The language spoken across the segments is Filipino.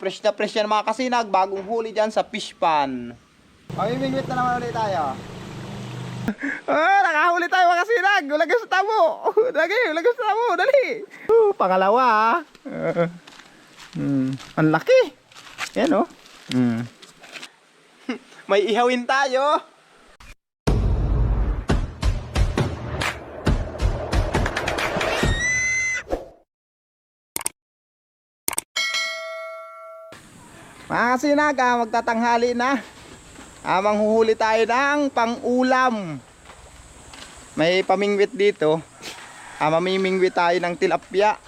Fresh na fresh yan mga kasinag, bagong huli dyan sa fish pan. Mamimingwit na naman ulit tayo. Nakahuli tayo mga kasinag. Ulagay sa tabo. Ulagay sa tabo, dali. Pangalawa. Ang laki. Yan oh. May ihawin tayo. Mga kasinag, magtatanghali na. Manghuhuli tayo ng pang-ulam. May pamingwit dito. Mamimingwit tayo ng tilapia.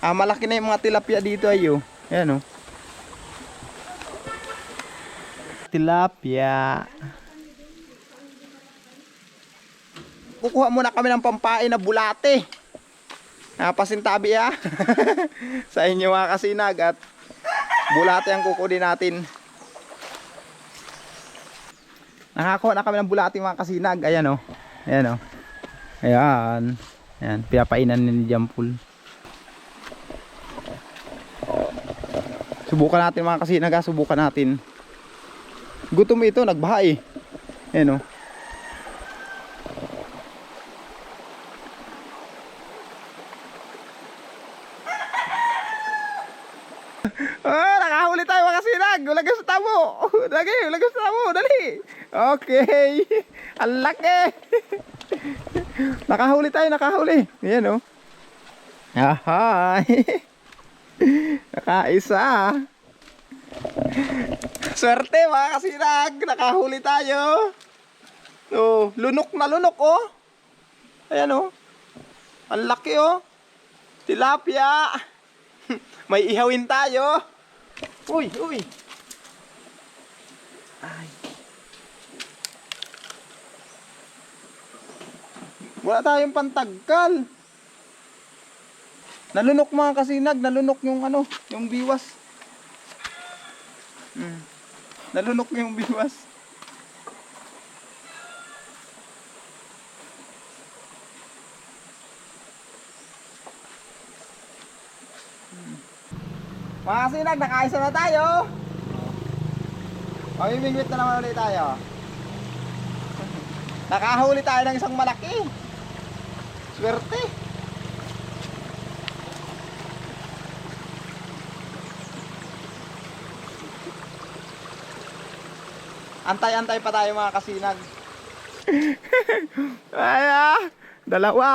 Malaki na yung mga tilapia dito ayo. Ayan oh. Tilapia. Kukuha muna kami ng pampain na bulate. Pasintabi sa inyo mga kasinag, at bulate ang kukunin natin. Nakakuha na kami ng bulate mga kasinag. Ayan o. Ayan o. Ayan. Ayan. Pinapainan ni Jampul. Subukan natin mga kasinag. Subukan natin. Gutom ito. Nagbaha eh. Ayan o. Nakahuli tayo mga kasinag. Ulagay sa tabo. Ulagay sa tabo. Dali. Okay. Ang laki. Nakahuli tayo. Ayan o. Ahay. Nakaisa. Swerte mga kasinag. Nakahuli tayo. Lunok na lunok oh. Ayan o. Ang laki oh. Tilapia. May ihawin tayo. Uy. Ay. Wala tayong pantagkal. Nalunok mga kasinag, nalunok yung yung biwas. Nalunok yung biwas. Mga kasinag, nakaisa na tayo. Mamimingwit na naman ulit tayo. Nakahuli tayo ng isang malaki. Swerte. Antay-antay pa tayo mga kasinag. Dalawa.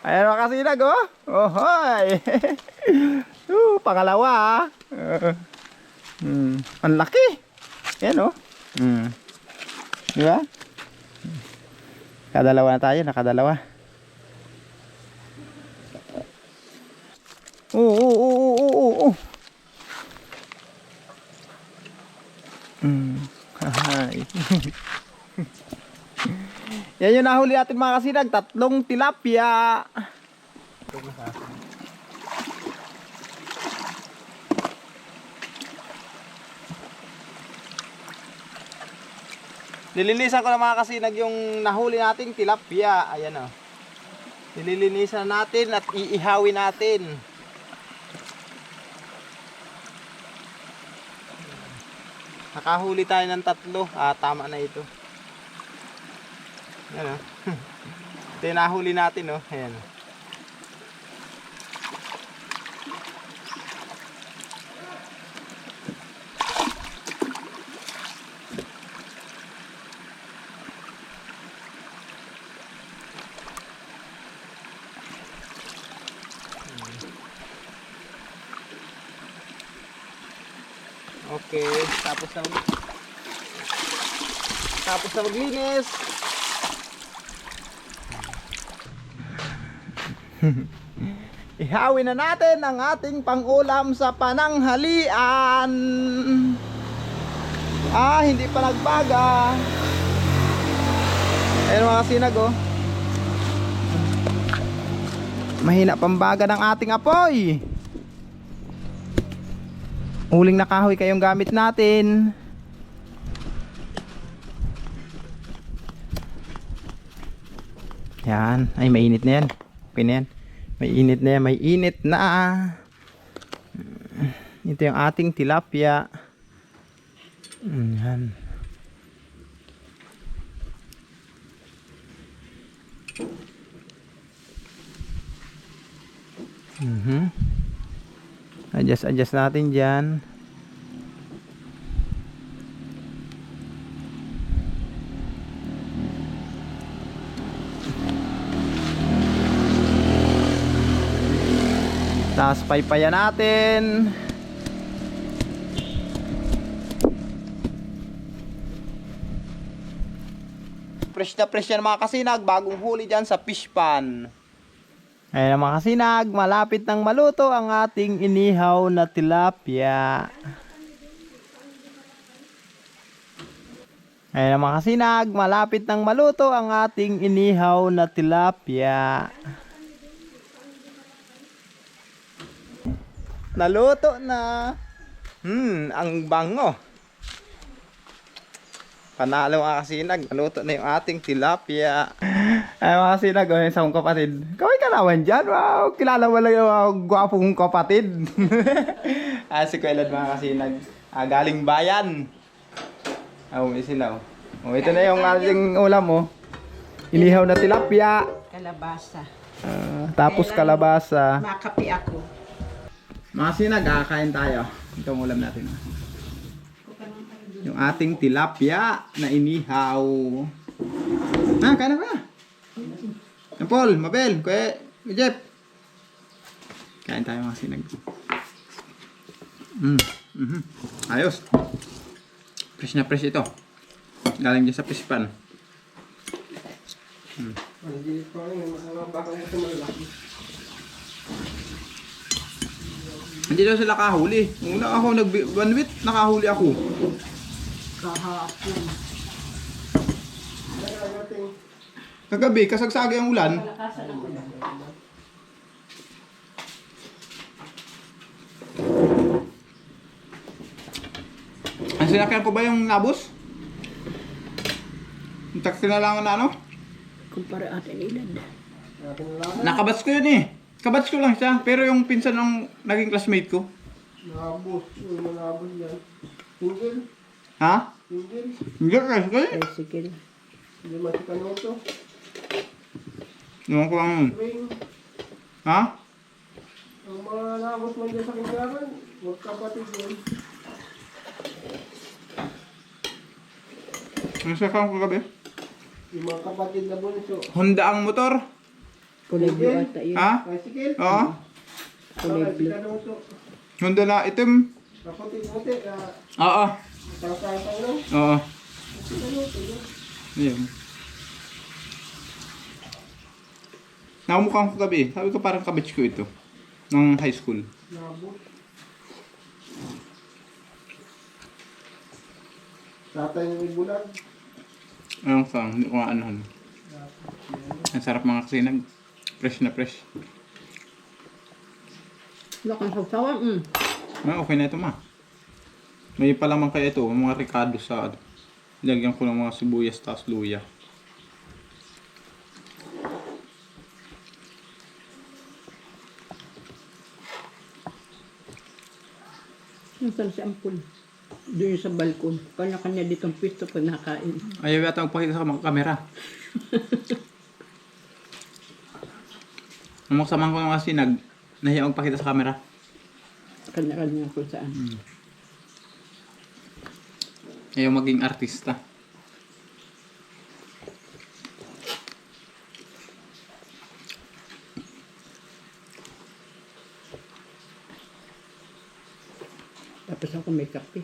Ayan mga kasinag oh. Ohoy. Pangalawa. Ang laki. Ayan oh. Diba? Nakadalawa na tayo. Nakadalawa. Oo. Yan yung nahuli natin mga kasinag. 3 tilapia. Nilinisan ko na mga kasinag yung nahuli nating tilapia. Ayan o. Nililinisan natin at iihawin natin. Nakahuli tayo ng 3. Tama na ito. Ayan o. Ito yung nahuli natin o. Ayan. Okay, tapos na maglinis. Ihawin na natin ang ating pang-ulam sa pananghalian. Hindi pa nagbaga. Ayun mga kasinag oh. Mahina pambaga ng ating apoy. Huling nakahoy kayong gamit natin. Yan. Ay mainit na yan. Okay na yan. May init na yan. May init na. Ito yung ating tilapia. Yan. Adjust natin dyan. Tapos paypayan natin. Fresh yan mga kasinag, bagong huli dyan sa fish pan. Ayan mga kasinag, malapit nang maluto ang ating inihaw na tilapia. Ayan mga kasinag, malapit nang maluto ang ating inihaw na tilapia. Naluto na. Ang bango. Panalo mga kasinag, naluto na yung ating tilapia. Ay mga kasinag, oh, sa kong kapatid. Kaway kalawan dyan, wow, kilala mo lang yung gwapo kong kapatid. Si Kuelad mga kasinag, galing bayan. Sinaw. Ito na yung ating ulam mo. Inihaw na tilapia. Kalabasa. Tapos kalabasa. Makapi ako. Mga kasinag, kakain tayo. Ito ang ulam natin. Yung ating tilapia na inihaw. Kain na ba? Paul, Mabel, Kuya Jeff. Kain tayo mga sinag. Ayos. Fresh na fresh ito. Galing dyan sa fish pan. Hindi daw sila kahuli. Una ako nag-banwit, nakahuli ako. Kahapon. Kagabi, kasagsagi ang ulan. Ang sinakyan ko ba yung nabos? Yung taxi na lang na ano? Kumpara atin ilan. Nakabats ko yun eh. Kabats ko lang siya. Pero yung pinsan ng naging classmate ko. Nabos. Yung nabos yan. Single. Ha? Single. Hindi kasi. Tricycle. Hindi masikano ito. Naman ko lang yun. Ring. Ha? Ang mga nabos man dyan sa kinyaran, magkapatid yan. Ang sakang ko gabi. Yung mga kapatid na bunso. Honda ang motor. Kulay blue ata yun. Ha? Bicycle. Oo. Kulay blue. Sikano ito. Honda na itim. Kaputi-puti. Oo. Kasasang lang. Oo. Sikano ito. Ayun. Nakamukha ko gabi. Sabi ko parang kabits ko ito. Nung high school. Nabos. Tatay ng ibulag. Anong song? Hindi ko nga anuhan. Ang sarap mga kasinag. Fresh na fresh. Wala kang sawsawan. Okay na ito ma. May palaman kaya ito. Mga ricado sa... Lagyan ko ng mga sibuyas tapos luya. Nasaan si Ampul? Doon sa balkon. Kanya-kanya ditong pwesto pag nakain. Ayaw yata magpakita sa kamera. Nung magsamahan ko ng kasinag, nahiya magpakita sa kamera. Kanya-kanya kung saan. Ayaw maging artista. Tapos ako may kape.